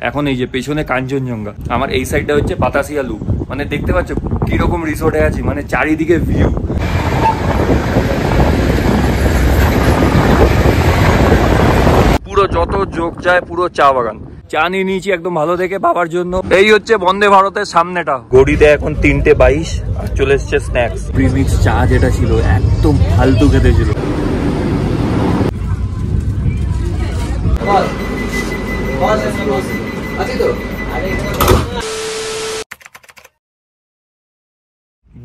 এখন এই যে পেছনে কাঞ্চনজঙ্ঘা, আমার এই সাইডটা হচ্ছে বাতাসিয়া লুপ। মানে দেখতে পাচ্ছ কিরকম রিসোর্টে আছি, মানে চারিদিকে ভিউ। পুরো যত যোগ যায় পুরো চা বাগান। চা নিয়ে নিয়েছি একদম ভালো দেখে বাবার জন্য। এই হচ্ছে বন্দে ভারতের সামনেটা। ঘড়িতে এখন 3:22 আর চলে এসছে স্ন্যাক্স। প্রিমিক্স চা যেটা ছিল একদম ফালতু খেতে ছিল।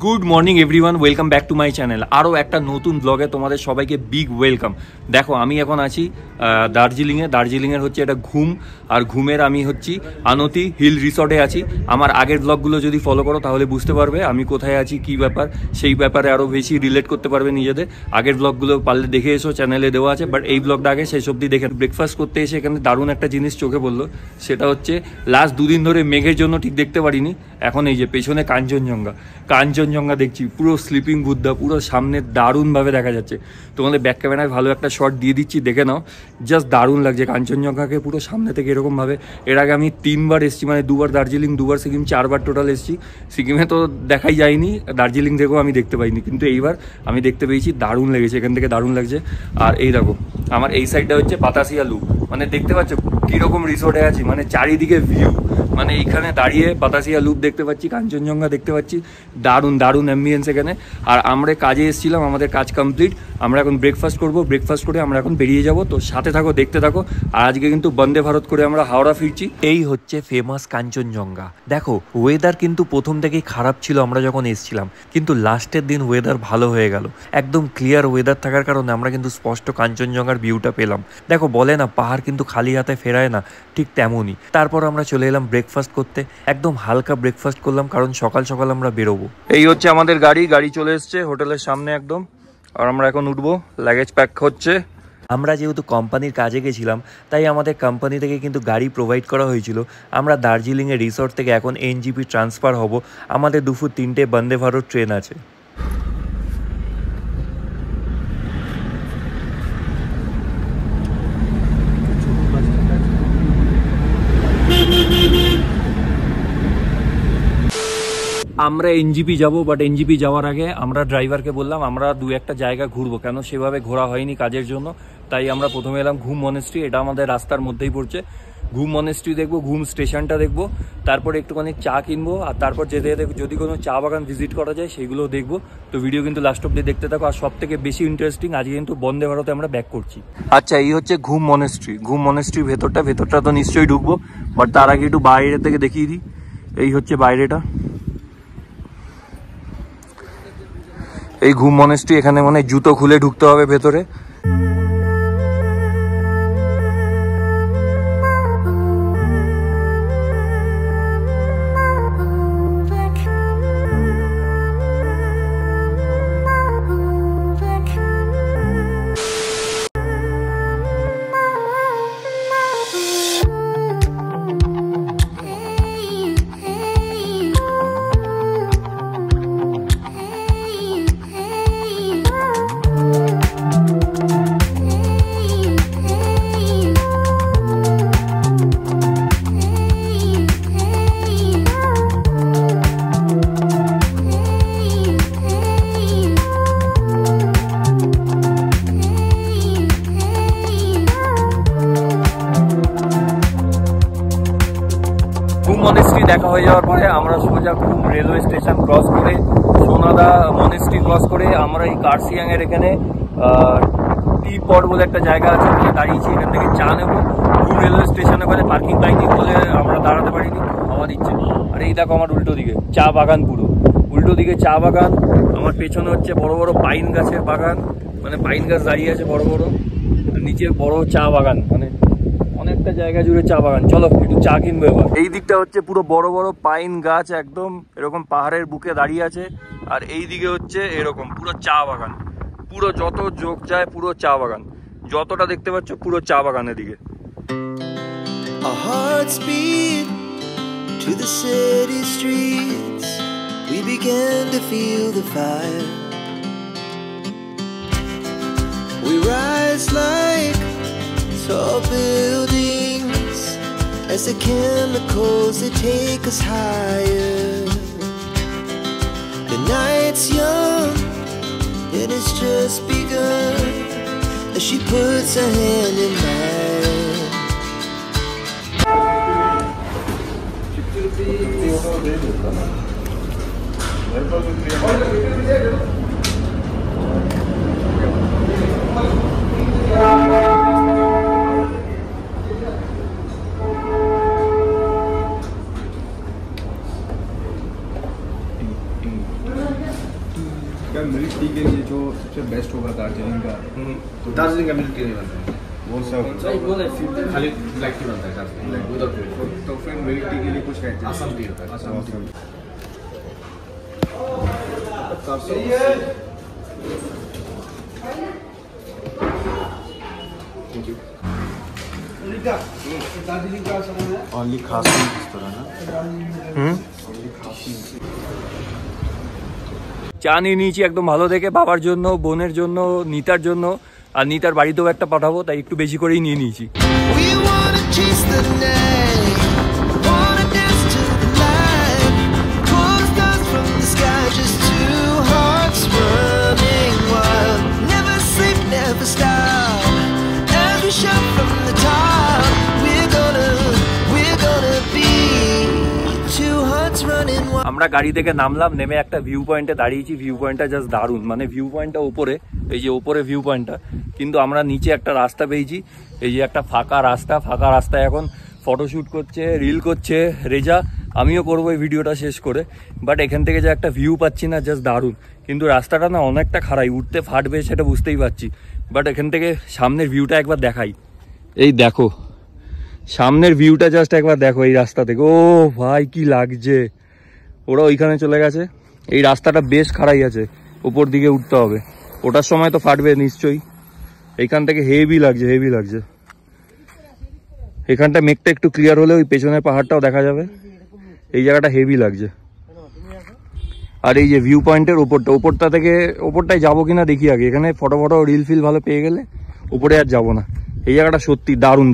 Good morning everyone, welcome back to my channel. আরও একটা নতুন ব্লগে তোমাদের সবাইকে বিগ ওয়েলকাম। দেখো আমি এখন আছি দার্জিলিংয়ের হচ্ছে এটা ঘুম, আর ঘুমের আমি হচ্ছি আনতি হিল রিসর্টে আছি। আমার আগের ব্লগগুলো যদি ফলো করো তাহলে বুঝতে পারবে আমি কোথায় আছি, কী ব্যাপার, সেই ব্যাপারে আরও বেশি রিলেট করতে পারবে নিজেদের। আগের ব্লগগুলো পারলে দেখে এসো, চ্যানেলে দেওয়া আছে, বাট এই ব্লগটা আগে শেষ অবধি দেখে। ব্রেকফাস্ট করতে এসে এখানে দারুণ একটা জিনিস চোখে পড়লো, সেটা হচ্ছে লাস্ট দুদিন ধরে মেঘের জন্য ঠিক দেখতে পারিনি। এখন এই যে পেছনে কাঞ্চনজঙ্ঘা দেখছি, পুরো স্লিপিং বুদ্ধা, পুরো সামনে দারুণভাবে দেখা যাচ্ছে। তোমাদের ব্যাক ক্যামেরায় ভালো একটা শট দিয়ে দিচ্ছি, দেখে নাও। জাস্ট দারুণ লাগছে কাঞ্চনজঙ্ঘাকে পুরো সামনে থেকে এরকমভাবে। এর আগে আমি 3বার এসেছি, মানে 2বার দার্জিলিং, 2বার সিকিম, 4বার টোটাল এসেছি। সিকিমে তো দেখাই যায়নি, দার্জিলিং থেকেও আমি দেখতে পাইনি, কিন্তু এইবার আমি দেখতে পেয়েছি। দারুণ লেগেছে, এখান থেকে দারুণ লাগছে। আর এই দেখো আমার এই সাইডটা হচ্ছে বাতাসিয়া লুপ। মানে দেখতে পাচ্ছ কীরকম রিসোর্টে আছি, মানে চারিদিকে ভিউ। মানে এইখানে দাঁড়িয়ে বাতাসিয়া লুপ দেখতে পাচ্ছি, কাঞ্চনজঙ্ঘা দেখতে পাচ্ছি, দারুণ অ্যাম্বিয়েন্স এখানে। আর আমরা কাজে এসেছিলাম, আমাদের কাজ কমপ্লিট। আমরা এখন ব্রেকফাস্ট করবো, ব্রেকফাস্ট করে আমরা এখন বেরিয়ে যাব। তো সাথে থাকো, দেখতে থাকো। আর আজকে কিন্তু বন্দে ভারত করে আমরা হাওড়া ফিরছি। এই হচ্ছে ফেমাস কাঞ্চনজঙ্ঘা। দেখো ওয়েদার কিন্তু প্রথম থেকেই খারাপ ছিল আমরা যখন এসেছিলাম, কিন্তু লাস্টের দিন ওয়েদার ভালো হয়ে গেল। একদম ক্লিয়ার ওয়েদার থাকার কারণে আমরা কিন্তু স্পষ্ট কাঞ্চনজঙ্ঘার ভিউটা পেলাম। দেখো বলে না পাহাড় কিন্তু খালি হাতে ফেরায় না, ঠিক তেমনই। তারপর আমরা চলে এলাম ব্রেকফাস্ট করতে। একদম হালকা ব্রেকফাস্ট করলাম, কারণ সকাল সকাল আমরা বেরোবো। এই হচ্ছে আমাদের গাড়ি চলে এসছে হোটেলের সামনে একদম। আর আমরা এখন উঠবো, লাগেজ প্যাক হচ্ছে। আমরা যেহেতু কোম্পানির কাজে গেছিলাম, তাই আমাদের কোম্পানি থেকে কিন্তু গাড়ি প্রোভাইড করা হয়েছিল। আমরা দার্জিলিংয়ের রিসর্ট থেকে এখন এনজিপি ট্রান্সফার হব। আমাদের দুপুর 3টে বন্দে ভারত ট্রেন আছে। আমরা এনজিপি যাব, বাট এনজিপি যাওয়ার আগে আমরা ড্রাইভারকে বললাম আমরা 2-1টা জায়গা ঘুরবো, কেন সেভাবে ঘোরা হয়নি কাজের জন্য। তাই আমরা প্রথমে এলাম ঘুম মনেস্ট্রি, এটা আমাদের রাস্তার মধ্যেই পড়ছে। ঘুম মনেস্ট্রি দেখবো, ঘুম স্টেশনটা দেখবো, তারপরে একটুখানি চা কিনবো, আর তারপর যেতে যেতে যদি কোনো চা বাগান ভিজিট করা যায় সেগুলো দেখবো। তো ভিডিও কিন্তু লাস্ট অব্দি দেখতে থাকো। আর সব থেকে বেশি ইন্টারেস্টিং, আজকে কিন্তু বন্দে ভারতে আমরা ব্যাক করছি। আচ্ছা এই হচ্ছে ঘুম মনেস্ট্রি ভেতরটা তো নিশ্চয়ই ঢুকবো, বাট তার আগে একটু বাইরে থেকে দেখিয়ে দিই। এই হচ্ছে বাইরেটা, এই ঘুম মনেস্ট্রি। এখানে মানে জুতো খুলে ঢুকতে হবে ভেতরে। মনেস্ট্রি দেখা হয়ে যাওয়ার পরে আমরা সোজা ঘুম রেলওয়ে স্টেশন ক্রস করে, সোনাদা মনেস্ট্রি ক্রস করে আমরা এই কার্সিয়াং এর এখানে টি পট বলে একটা জায়গা আছে, ওখানে দাঁড়িয়েছি। এখান থেকে চা নেবো। ঘুম রেলওয়ে স্টেশনে বলে পার্কিং পাইনি বলে আমরা দাঁড়াতে পারিনি, আমার ইচ্ছে। আর এই দেখো আমার উল্টো দিকে চা বাগান, পুরো উল্টো দিকে চা বাগান। আমার পেছনে হচ্ছে বড় বড় পাইন গাছের বাগান, মানে পাইন গাছ দাঁড়িয়ে আছে বড় বড়, নিচে বড় চা বাগান, মানে অনেকটা জায়গা জুড়ে চা বাগান। চলো একটু চা কিনবো এবার। এই দিকটা হচ্ছে পুরো বড় বড় পাইন গাছ, একদম এরকম পাহাড়ের বুকে দাঁড়িয়ে আছে। আর এই দিকে হচ্ছে এরকম পুরো চা বাগান, পুরো যত যোগ যায় পুরো চা বাগান, যতটা দেখতে পাচ্ছ পুরো চা বাগানের দিকে। Our hearts beat to the city streets. We began to feel the fire. We rise like tall buildings as the chemicals that take us higher. The night's young and it's just begun as she puts her hand in mine. Milk tea के लिए जो सबसे best होगा दार्जिलिंग का, तो दार्जिलिंग का milk tea नहीं बनता है, वो सब खाली ब्लैक टी बनता है दार्जिलिंग विदाउट मिल्क। तो फिर मिल्क टी के लिए कुछ है? असम टी होता है, असम टी। दार्जिलिंग का समय है ओनली खासी इस तरह ना। চা নিয়ে নিয়েছি একদম ভালো দেখে, বাবার জন্য, বোনের জন্য, নিতার জন্য, আর নিতার বাড়িতেও একটা পাঠাবো, তাই একটু বেশি করেই নিয়ে নিয়েছি। We wanna chase the night, wanna dance to the light, pull stars from the sky, just two hearts running wild. Never sleep, never stop, as we shout from the top. We're gonna be two hearts running wild. আমরা গাড়ি থেকে নামলাম, নেমে একটা view পয়েন্টে দাঁড়িয়েছি। View পয়েন্টটা just দারুণ, মানে ভিউ পয়েন্টটা উপরে, এই যে উপরে ভিউ পয়েন্টটা, কিন্তু আমরা নিচে একটা রাস্তা পেয়েছি। এই যে একটা ফাঁকা রাস্তায় এখন ফটোশ্যুট করছে, রিল করছে রেজা, আমিও করবো এই ভিডিওটা শেষ করে। বাট এখান থেকে যে একটা ভিউ পাচ্ছি না, জাস্ট দারুণ। কিন্তু রাস্তাটা না অনেকটা খারাপ, উঠতে ফাটবে সেটা বুঝতেই পারছি। বাট এখান থেকে সামনের ভিউটা একবার দেখাই। এই দেখো সামনের ভিউটা, জাস্ট একবার দেখো এই রাস্তা থেকে। ও ভাই কি লাগছে, ওরা ওইখানে চলে গেছে। এই রাস্তাটা বেশ খাড়াই আছে, উপর দিকে উঠতে হবে, ওটার সময় তো ফাটবে নিশ্চয়ই। এইখান থেকে হেভি লাগছে। এখানটা মেঘটা একটু ক্লিয়ার হলে ওই পেছনের পাহাড়টাও দেখা যাবে। এই জায়গাটা হেভি লাগছে। আর এই যে ভিউ পয়েন্টের ওপরটায় যাবো কিনা দেখি আগে। এখানে ফটো রিল ফিল ভালো পেয়ে গেলে উপরে আর যাবো না। এই জায়গাটা সত্যি দারুণ।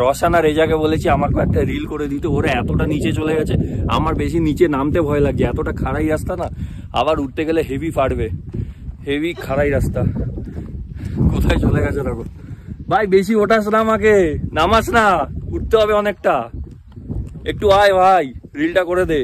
রসানা রেজাকে বলেছি আমাকে একটা রিল করে দিতে, ওরা এতটা নিচে চলে গেছে, আমার বেশি নিচে নামতে ভয় লাগছে। এতটা খাড়াই রাস্তা না, আবার উঠতে গেলে হেভি ফাটবে, হেভি খাড়াই রাস্তা। কোথায় চলে গেছে দেখো ভাই, বেশি ওঠাস না, আমাকে নামাস না, উঠতে হবে অনেকটা। একটু আয় ভাই, রিলটা করে দে।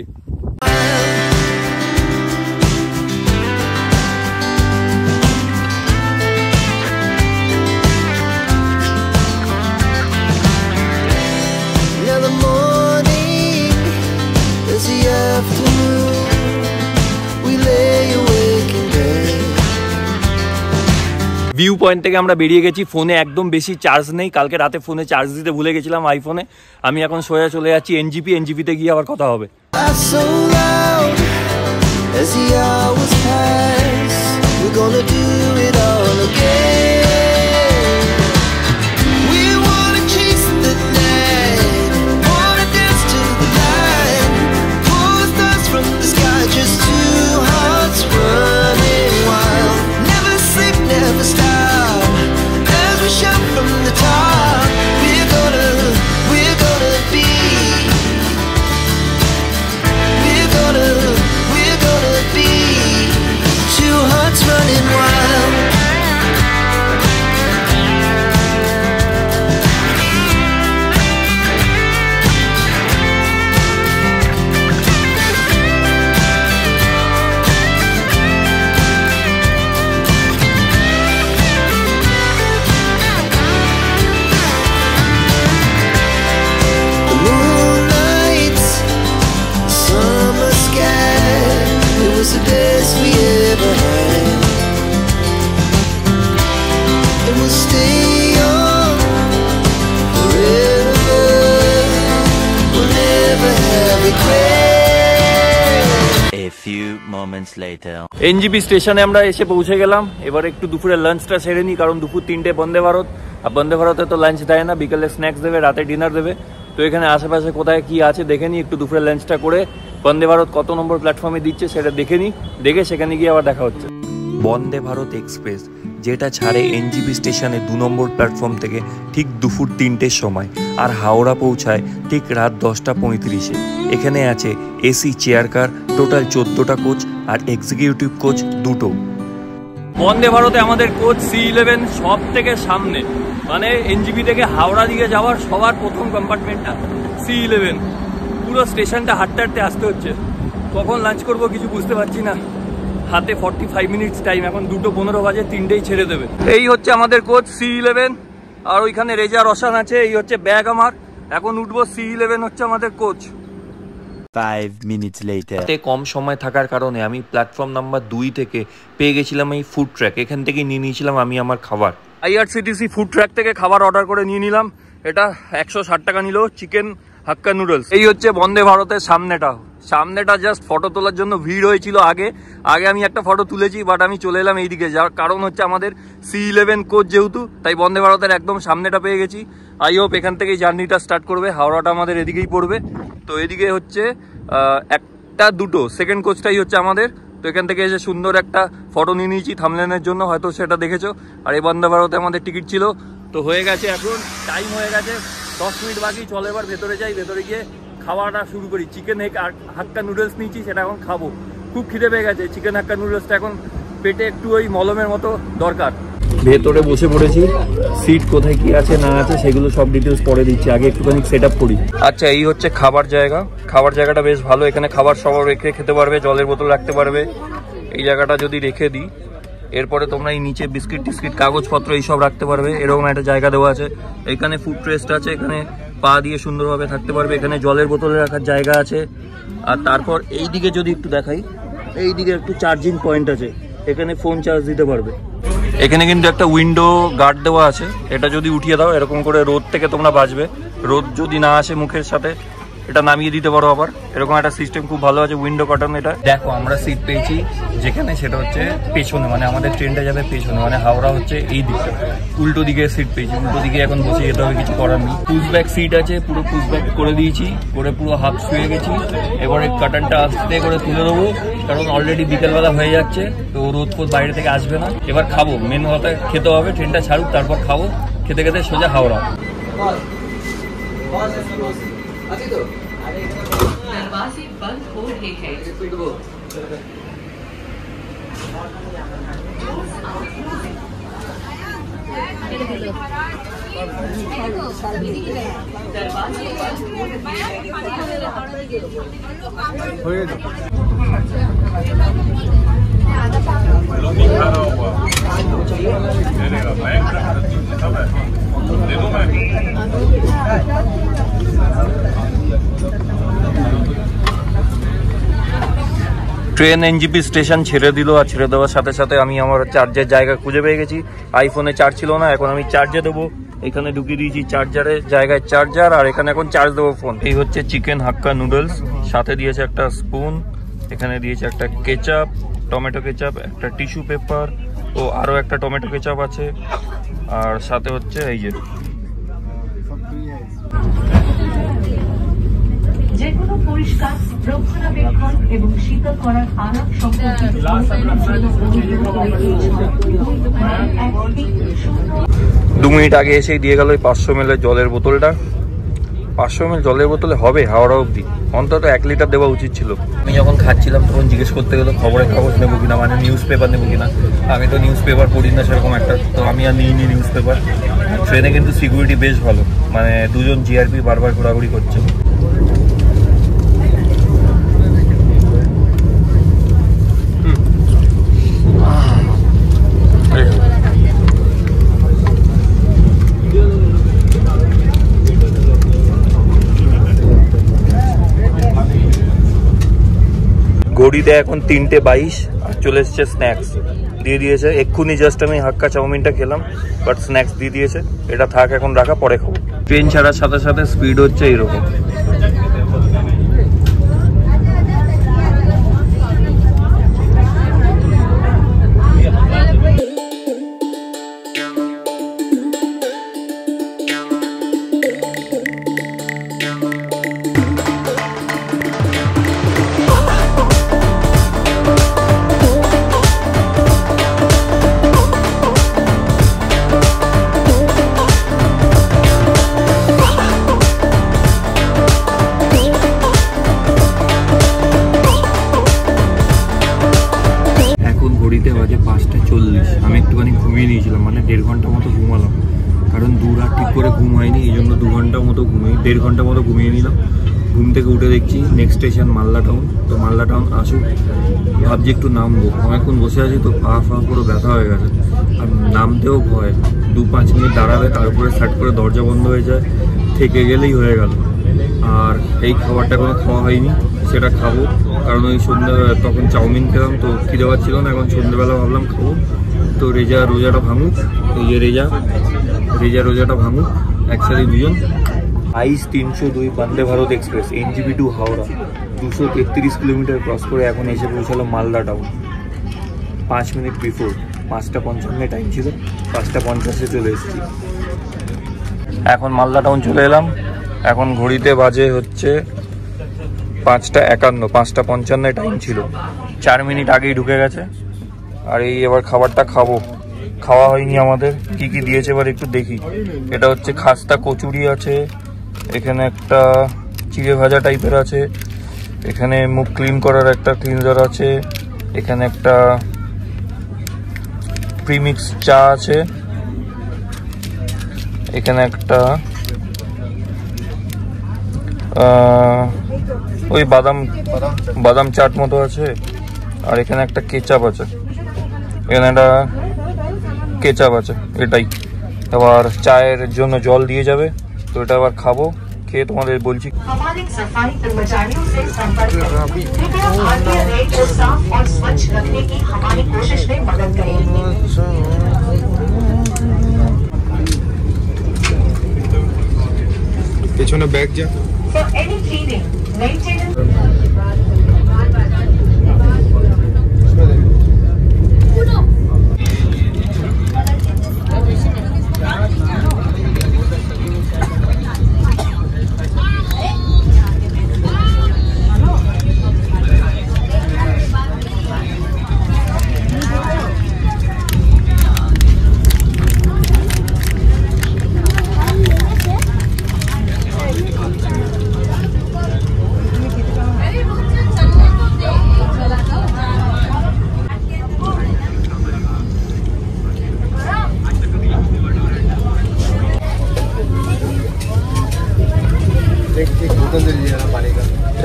ভিউ পয়েন্ট থেকে আমরা বেরিয়ে গেছি। ফোনে একদম বেশি চার্জ নেই, কালকে রাতে ফোনে চার্জ দিতে ভুলে গেছিলাম আইফোনে। আমি এখন সোজা চলে যাচ্ছি এনজিপিতে গিয়ে আবার কথা হবে। এনজিপি স্টেশনে আমরা এসে পৌঁছে গেলাম। এবার একটু দুপুরে লাঞ্চটা সেরে নিই, কারণ দুপুর 3টে বন্দে ভারত, আর বন্দে ভারতে তো লাঞ্চ দেয় না, বিকেলে স্ন্যাক্স দেবে, রাতে ডিনার দেবে। তো এখানে আশেপাশে কোথায় কি আছে দেখে নিই, একটু দুপুরে লাঞ্চটা করে বন্দে ভারত কত নম্বর প্ল্যাটফর্মে দিচ্ছে সেটা দেখে নিই, দেখে সেখানে গিয়ে আবার দেখা হচ্ছে। বন্দে ভারত এক্সপ্রেস যেটা ছাড়ে এনজিপি স্টেশনে 2 নম্বর প্ল্যাটফর্ম থেকে ঠিক দুপুর 3টের সময় আর হাওড়া পৌঁছায় ঠিক রাত 10:35-এ। এখানে আছে এসি চেয়ার কার টোটাল 14টা কোচ আর এক্সিকিউটিভ কোচ 2টো। বন্দে ভারতে আমাদের কোচ C11 সব থেকে সামনে, মানে এনজিপি থেকে হাওড়া দিকে যাওয়ার সবার প্রথম কম্পার্টমেন্টটা C11। পুরো স্টেশনটা হাঁটতে হাঁটতে আসতে হচ্ছে। কখন লাঞ্চ করবো কিছু বুঝতে পারছি না, হাতে 45 মিনিটস টাইম, এখন 2:15 বাজে, 3টেই ছেড়ে দেবে। এই হচ্ছে আমাদের কোচ C11, আর ওইখানে রেজা রসান আছে, এই হচ্ছে ব্যাগ আমার। এখন উঠবো, C11 হচ্ছে আমাদের কোচ। 5 minutes later. কম সময় থাকার কারণে আমি প্ল্যাটফর্ম নাম্বার 2 থেকে পেয়ে গেছিলাম এই ফুড ট্র্যাক। এখান থেকে নিয়ে নিয়েছিলাম আমি আমার খাবার। IRCTC ফুড ট্র্যাক থেকে খাবার অর্ডার করে নিয়ে নিলাম। এটা 160 টাকা নিল, চিকেন হাক্কা নুডলস। এই হচ্ছে বন্দে ভারতের সামনেটা জাস্ট ফটো তোলার জন্য ভিড় হয়েছিল। আগে আমি একটা ফটো তুলেছি, বাট আমি চলে এলাম এইদিকে, যার কারণ হচ্ছে আমাদের C11 কোচ যেহেতু, তাই বন্দে ভারতের একদম সামনেটা পেয়ে গেছি। আই হোপ এখান থেকেই জার্নিটা স্টার্ট করবে। হাওড়াটা আমাদের এদিকেই পড়বে, তো এদিকে হচ্ছে 1-2 সেকেন্ড কোচটাই হচ্ছে আমাদের। তো এখান থেকে এসে সুন্দর একটা ফটো নিয়ে নিয়েছি থাম্বনেইলের জন্য, হয়তো সেটা দেখেছো। আর এই বন্দে ভারতে আমাদের টিকিট ছিল, তো হয়ে গেছে, এখন টাইম হয়ে গেছে 10 মিনিট বাকি। চলো এবার ভেতরে যাই, ভেতরে গিয়ে খাওয়াটা শুরু করি। চিকেন হাক্কা নুডলস নিয়েছি, সেটা এখন খাবো। খুব খিদে পেয়ে গেছে। চিকেন হাক্কা নুডলসটা এখন পেটে একটু ওই মলমের মতো দরকার। ভেতরে বসে পড়েছি, সিট কোথায় কি আছে না আছে সেগুলো সব ডিটেলস পরে দিচ্ছি, আগে একটুখানি সেট আপ করি। আচ্ছা, এই হচ্ছে খাবার জায়গাটা বেশ ভালো। এখানে খাবার সব রেখে খেতে পারবে, জলের বোতল রাখতে পারবে। এই জায়গাটা যদি রেখে দিই, এরপরে তোমরা এই নিচে বিস্কিট টিস্কিট কাগজপত্র এইসব রাখতে পারবে, এরকম একটা জায়গা দেওয়া আছে। এখানে ফুড ট্রেস্ট আছে, এখানে পা দিয়ে সুন্দরভাবে থাকতে পারবে। এখানে জলের বোতলে রাখার জায়গা আছে। আর তারপর এই দিকে যদি একটু দেখাই, এই দিকে একটু চার্জিং পয়েন্ট আছে, এখানে ফোন চার্জ দিতে পারবে। এখানে কিন্তু একটা উইন্ডো গার্ড দেওয়া আছে, এটা যদি উঠিয়ে দাও এরকম করে রোদ থেকে তোমরা বাঁচবে। রোদ যদি না আসে মুখের সাথে, এটা নামিয়ে দিতে পারো আবার। এরকম একটা সিস্টেম খুব ভালো আছে, উইন্ডো কাটানো। এটা দেখো আমরা সিট পেয়েছি যেখানে, সেটা হচ্ছে পেছনে, মানে আমাদের ট্রেনটা যাবে পেছনে, মানে হাওড়া হচ্ছে এই দিকে। উল্টো দিকে সিট পেয়েছি, উল্টো দিকে এখন বসে যেতে হবে, কিছু করার নেই। পুশ ব্যাক সিট আছে, পুরো পুশ ব্যাক করে দিয়েছি, করে পুরো হাফ শুয়ে গেছি। এবারে কার্টনটা আস্তে করে তুলে দেবো, কারণ অলরেডি বিকেলবেলা হয়ে যাচ্ছে, তো রোদ ফোদ বাইরে থেকে আসবে না। এবার খাবো, মেন কথা খেতে হবে। ট্রেনটা ছাড়ুক, তারপর খাবো। খেতে খেতে সোজা হাওড়া। दरवाजे बंद हो रहे हैं। ট্রেন এনজিপি স্টেশন ছেড়ে দিল, আর ছেড়ে দেওয়ার সাথে সাথে আমি আমার চার্জের জায়গা খুঁজে পেয়ে গেছি। আইফোনে চার্জ ছিল না, এখন আমি চার্জে দেবো। এখানে ঢুকিয়ে দিয়েছি চার্জারের জায়গায় চার্জার, আর এখানে এখন চার্জ দেবো ফোন। এই হচ্ছে চিকেন হাক্কা নুডলস, সাথে দিয়েছে একটা স্পুন, এখানে দিয়েছে একটা কেচাপ, টমেটো কেচাপ, একটা টিস্যু পেপার, ও আরও একটা টমেটো কেচাপ আছে, আর সাথে হচ্ছে এই যে যেকোনো পরিষ্কার রক্ষণাবেক্ষণ এবং শীতল করার আরাম সম্পর্কিত 2 মিনিট আগে এসেই দিয়ে গেল 500 ml জলের বোতলটা। 500 ml জলের বোতলে হবে হাওড়া অবধি? অন্তত 1 লিটার দেওয়া উচিত ছিল। আমি যখন খাচ্ছিলাম তখন জিজ্ঞেস করতে গেলো খবরের কাগজ নেবো কিনা, মানে নিউজ পেপার নেবো কিনা। আমি তো নিউজ পেপার পড়ি না সেরকম একটা, তো আমি আর নিইনি নিউজ পেপার। ট্রেনে কিন্তু সিকিউরিটি বেশ ভালো, মানে 2জন জিআরপি বারবার ঘোরাঘুরি করছে। ঘড়িতে এখন 3:22 আর চলে এসছে স্ন্যাক্স দিয়ে দিয়েছে। এক্ষুনি জাস্ট আমি হাক্কা চাউমিনটা খেলাম, বাট স্ন্যাক্স দিয়ে দিয়েছে। এটা থাক, এখন রাখা, পরে খাবো। ট্রেন ছাড়ার সাথে সাথে স্পিড হচ্ছে এইরকম। ঘুমিয়ে নিয়েছিলাম, মানে 1.5 ঘন্টা মতো ঘুমালাম, কারণ 2 রাত ঠিক করে ঘুম হয়নি, এই জন্য 2 ঘন্টা মতো 1.5 ঘন্টা মতো ঘুমিয়ে নিলাম। ঘুম থেকে উঠে দেখছি নেক্সট স্টেশন মালদা টাউন। তো মালদা টাউন আসুক, ভাবছি একটু নামবো। অনেকক্ষণ বসে আছি তো পা পুরো ব্যথা হয়ে গেছে, আর নামতেও ভয়। 2-5 মিনিট দাঁড়াবে, তারপরে স্টার্ট করে দরজা বন্ধ হয়ে যায়, থেকে গেলেই হয়ে গেল। আর এই খাবারটা কোনো খাওয়া হয়নি, সেটা খাবো, কারণ ওই সন্ধ্যে তখন চাউমিন খেলাম তো খিদে পাচ্ছিল না। এখন সন্ধ্যেবেলা ভাবলাম খাবো, তো রোজাটা ভাঙুক, এই যে রোজাটা ভাঙুক একসাথে দুজন। 2302 Vande Bharat express NJP to Howrah 233 kilometre cross করে এখন এসে পৌঁছালো Malda town 5 minute before. 5:55 time ছিল, 5:50 চলে এসেছি। এখন মালদা টাউন চলে এলাম। এখন ঘড়িতে বাজে হচ্ছে 5:51, 5:55 টাইম ছিল, 4 মিনিট আগেই ঢুকে গেছে। আর এই এবার খাবারটা খাবো, খাওয়া হয়নি আমাদের। কি কি দিয়েছে এবার একটু দেখি। এটা হচ্ছে খাস্তা কচুরি আছে, এখানে একটা চিড়ে ভাজা টাইপের আছে, এখানে মুখ ক্লিন করার একটা ক্লিনজার আছে, এখানে একটা প্রিমিক্স চা আছে, এখানে একটা ওই বাদাম চাট মতো আছে, আর এখানে একটা কেচাপ আছে, এখানে একটা কেচাপ আছে। এটাই এবার চায়ের জন্য জল দিয়ে যাবে, তো এটা আবার খাবো, খেয়ে তোমাদের বলছি। हमारे सफाई कर्मचारियों से संपर्क करें। कृपया भारतीय रेल को साफ और स्वच्छ रखने की हमारी कोशिश में मदद करें। পেছনে ব্যাগ যা। For any cleaning, maintenance.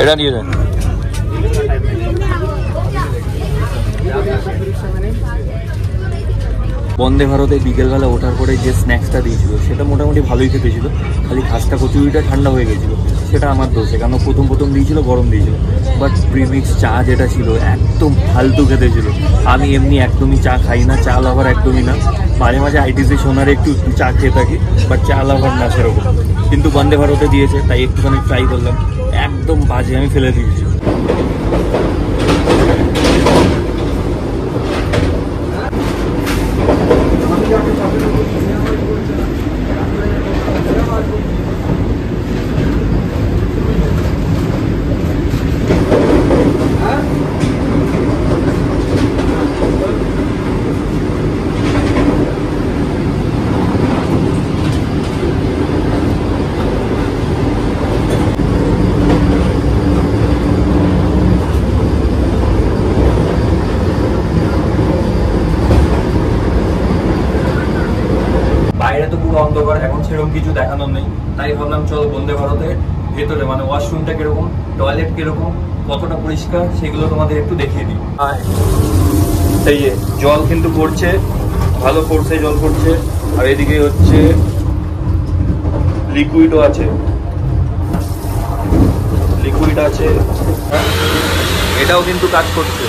এটা দিয়ে দেন। বন্দে ভারতে বিকেলবেলা ওঠার পরে যে স্ন্যাক্সটা দিয়েছিল সেটা মোটামুটি ভালোই খেতে ছিল, খালি খাস্তা কচুরিটা ঠান্ডা হয়ে গেছিলো, সেটা আমার দোষে, কারণ প্রথম দিয়েছিল গরম দিয়েছিল। বাট প্রিমিক্স চা যেটা ছিল একদম ফালতু খেতে ছিল। আমি এমনি একদমই চা খাই না, চা লাভার একদমই না। মাঝে মাঝে আইটিসি সোনারে একটু চা খেয়ে থাকি, বাট চা লাভার না সেরকম। কিন্তু বন্দে ভারতে দিয়েছে তাই একটুখানি ট্রাই করলাম, একদম বাজে, আমি ফেলে দিয়েছি। বাইরে তো পুরো অন্ধকার, এখন সেরকম কিছু দেখানোর নেই, তাই ভাবলাম চলো বন্দে ভারতে ভেতরে মানে ওয়াশরুমটা কিরকম, টয়লেট কিরকম, কতটা পরিষ্কার সেগুলো তোমাদের একটু দেখিয়ে দিই। এই যে জল কিন্তু পড়ছে, ভালো পড়ছে, জল পড়ছে। আর এদিকে হচ্ছে লিকুইডও আছে, লিকুইড আছে, এটাও কিন্তু কাজ করছে।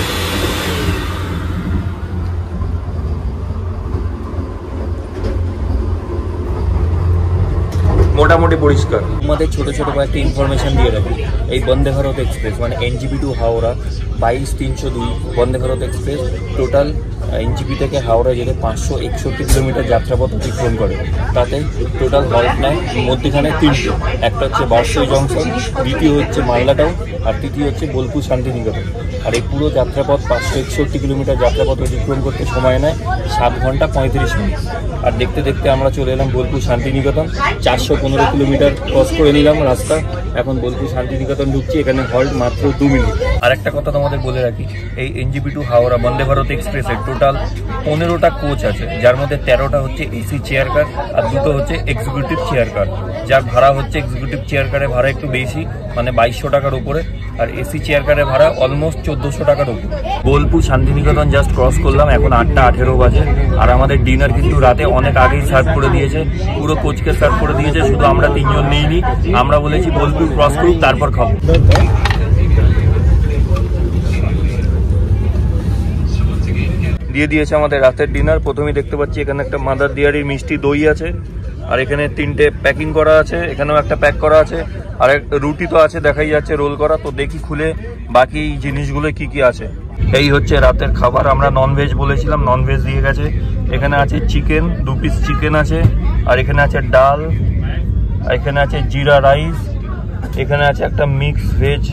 মোটামুটি পরিষ্কার। আমাদের ছোট ছোট কয়েকটা ইনফরমেশন দিয়ে রাখি। এই বন্দে ভারত এক্সপ্রেস মানে NJP to Howrah 22302 Vande Bharat express total NJP থেকে হাওড়া যেতে 561 কিলোমিটার যাত্রাপথ অতিক্রম করে। তাতে টোটাল হল্ট নেয় মধ্যখানে 3টে, একটা হচ্ছে বারসই জংশন, দ্বিতীয় হচ্ছে মালদা টাউন, আর তৃতীয় হচ্ছে বোলপুর শান্তিনিকেতন। আর এই পুরো যাত্রাপথ 561 কিলোমিটার যাত্রাপথ অতিক্রম করতে সময় নেয় 7 ঘন্টা 35 মিনিট। আর দেখতে দেখতে আমরা চলে এলাম বোলপুর শান্তিনিকেতন। 415 কিলোমিটার ক্রস করে নিলাম রাস্তা, এখন বোলপুর শান্তিনিকেতন ঢুকছি। এখানে হল্ট মাত্র 2 মিনিট। আর একটা কথা তোমাদের বলে রাখি, এই এনজিপি টু হাওড়া বন্দে ভারত এক্সপ্রেসের টোটাল 15টা কোচ আছে, যার মধ্যে 13টা হচ্ছে এসি চেয়ার কার আর 2টো হচ্ছে এক্সিকিউটিভ চেয়ার কার। যার ভাড়া হচ্ছে এক্সিকিউটিভ চেয়ার কারের ভাড়া একটু বেশি, মানে 2200 টাকার উপরে, আর এসি চেয়ার কারের ভাড়া অলমোস্ট 1400 টাকার উপরে। বোলপুর শান্তিনিকেতন জাস্ট ক্রস করলাম, এখন 8টা 18 বাজে। আর আমাদের ডিনার কিন্তু রাতে অনেক আগেই সার্ভ করে দিয়েছে, পুরো কোচকে সার্ভ করে দিয়েছে, শুধু আমরা 3 জন নেইনি। আমরা বলেছি বোলপুর ক্রস করুক তারপর খাবো। দিয়ে দিয়েছে আমাদের রাতের ডিনার। প্রথমেই দেখতে পাচ্ছি এখানে একটা মাদার দিয়ারির মিষ্টি দই আছে, আর এখানে 3টে প্যাকিং করা আছে, এখানেও একটা প্যাক করা আছে, আর রুটি তো আছে দেখাই যাচ্ছে রোল করা। তো দেখি খুলে বাকি জিনিসগুলো কি কি আছে। এই হচ্ছে রাতের খাবার। আমরা ননভেজ বলেছিলাম, ননভেজ দিয়ে গেছে। এখানে আছে চিকেন, 2 পিস চিকেন আছে, আর এখানে আছে ডাল, এখানে আছে জিরা রাইস, এখানে আছে একটা মিক্স ভেজ,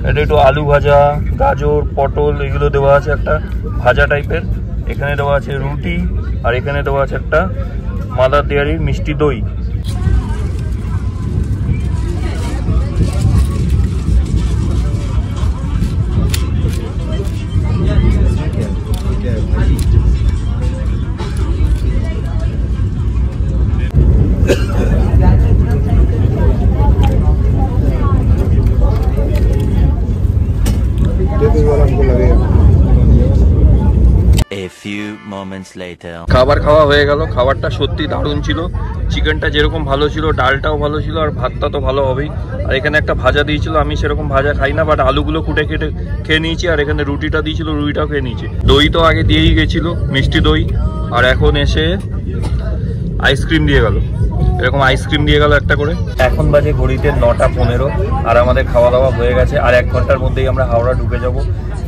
এটা একটু আলু ভাজা, গাজর, পটল এগুলো দেওয়া আছে একটা ভাজা টাইপের। এখানে দেওয়া আছে রুটি, আর এখানে দেওয়া আছে একটা মাদার ডেয়ারির মিষ্টি দই। খাবার খাওয়া হয়ে গেল। খাবারটা সত্যি দারুণ ছিল। চিকেনটা যেরকম ভালো ছিল, ডালটাও ভালো ছিল, আর ভাতটা তো ভালো হবেই। আর এখানে একটা ভাজা দিয়েছিল, আমি সেরকম ভাজা খাই না, বাট আলুগুলো কুটে কেটে খেয়ে নিয়েছি। আর এখানে রুটিটা দিয়েছিল, রুটিটাও খেয়ে নিয়েছি। দই তো আগে দিয়েই গেছিল, মিষ্টি দই। আর এখন এসে আইসক্রিম দিয়ে গেল, এরকম আইসক্রিম দিয়ে গেল একটা করে। এখন বাজে ঘড়িতে 9টা 15, আর আমাদের খাওয়া দাওয়া হয়ে গেছে। আর 1 ঘন্টার মধ্যেই আমরা হাওড়া ঢুকে যাব।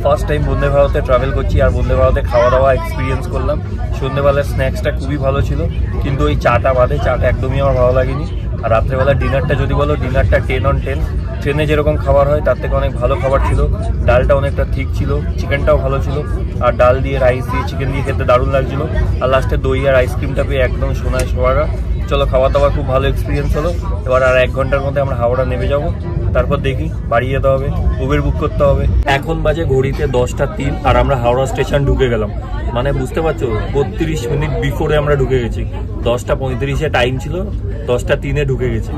ফার্স্ট টাইম বন্দে ভারতে ট্রাভেল করছি, আর বন্দে ভারতে খাওয়া দাওয়া এক্সপিরিয়েন্স করলাম। সন্ধ্যেবেলার স্ন্যাক্সটা খুবই ভালো ছিল, কিন্তু ওই চাটা বাদে, চাটা একদমই আমার ভালো লাগেনি। আর রাত্রেবেলা ডিনারটা যদি বলো, ডিনারটা 10 on 10। ট্রেনে যেরকম খাবার হয় তার থেকে অনেক ভালো খাবার ছিল। ডালটা অনেকটা ঠিক ছিল, চিকেনটাও ভালো ছিল, আর ডাল দিয়ে রাইস দিয়ে চিকেন দিয়ে খেতে দারুণ লাগছিল। আর লাস্টে দই আর আইসক্রিমটা পেয়ে একদম সোনায় সোহাগা। চলো, খাওয়া দাওয়া খুব ভালো এক্সপিরিয়েন্স হলো। এবার আর 1 ঘন্টার মধ্যে আমরা হাওড়া নেমে যাব। তারপর দেখি বাড়ি যেতে হবে, উবের বুক করতে হবে। এখন বাজে ঘড়িতে 10টা 3, আর আমরা হাওড়া স্টেশন ঢুকে গেলাম। মানে বুঝতে পারছো, 32 মিনিট বিফোরে আমরা ঢুকে গেছি। 10টা 35-এ টাইম ছিল, 10টা 3-এ ঢুকে গেছি।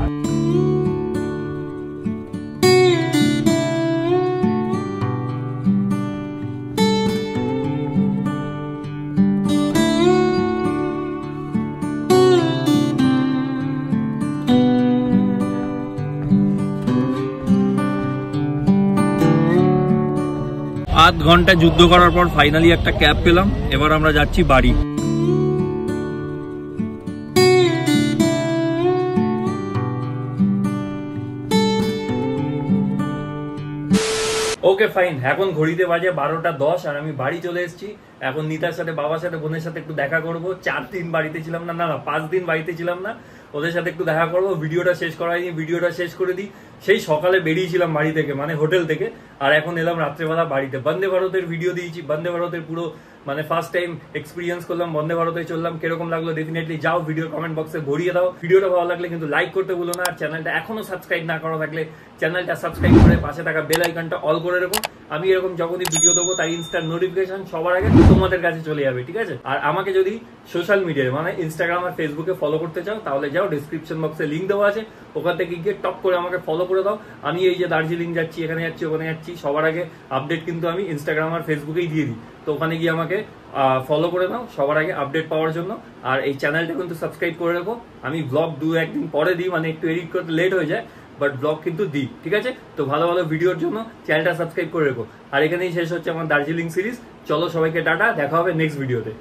আধ ঘন্টা যুদ্ধ করার পর ফাইনালি একটা ক্যাব পেলাম। এবার আমরা যাচ্ছি বাড়ি। ওকে ফাইন, এখন ঘড়িতে বাজে 12টা 10, আর আমি বাড়ি চলে এসেছি। এখন নিতার সাথে, বাবার সাথে, বোনের সাথে একটু দেখা করবো। 4 দিন বাড়িতে ছিলাম না, 5 দিন বাড়িতে ছিলাম না। ওদের সাথে একটু দেখা করবো। ভিডিওটা শেষ করা হয়নি, ভিডিওটা শেষ করে দিই। সেই সকালে বেরিয়েছিলাম বাড়ি থেকে, মানে হোটেল থেকে, আর এখন এলাম রাত্রেবেলা বাড়িতে। বন্দে ভারতের ভিডিও দিয়েছি, বন্দে ভারতের পুরো মানে ফার্স্ট টাইম এক্সপিরিয়েন্স করলাম, বন্দে ভারতে চললাম। কিরকম লাগলো ডেফিনেটলি যাও ভিডিও কমেন্ট বক্সে ভরিয়ে দাও। ভিডিওটা ভালো লাগলে কিন্তু লাইক করতে ভুলো না, আর চ্যানেলটা এখনো সাবস্ক্রাইব না করা থাকলে চ্যানেলটা সাবস্ক্রাইব করে পাশে থাকা বেল আইকনটা অল করে রাখো। আমি এরকম যখনই ভিডিও দেবো তার ইনস্ট্যান্ট নোটিফিকেশন সবার আগে তোমাদের কাছে চলে যাবে, ঠিক আছে? আর আমাকে যদি সোশ্যাল মিডিয়ায় মানে ইনস্টাগ্রাম আর ফেসবুকে ফলো করতে চাও তাহলে যাও, ডিসক্রিপশন বক্সে লিঙ্ক দেওয়া আছে, ওখান থেকে গিয়ে টপ করে আমাকে ফলো করে দাও। আমি এই যে দার্জিলিং যাচ্ছি, এখানে যাচ্ছি, ওখানে যাচ্ছি, সবার আগে আপডেট কিন্তু আমি ইনস্টাগ্রাম আর ফেসবুকেই দিয়ে দিই। তো ওখানে গিয়ে আমাকে ফলো করে নাও সবার আগে আপডেট পাওয়ার জন্য। আর এই চ্যানেলটা কিন্তু সাবস্ক্রাইব করে রাখো। আমি ব্লগ 2-1 দিন পরে দিই, মানে একটু এডিট করতে লেট হয়ে যায়, বাট ব্লগ কিন্তু দিই, ঠিক আছে? তো ভালো ভালো ভিডিওর জন্য চ্যানেলটা সাবস্ক্রাইব করে রাখো। আর এখানেই শেষ হচ্ছে আমার দার্জিলিং সিরিজ। চলো সবাইকে টাটা, দেখা হবে নেক্সট ভিডিওতে।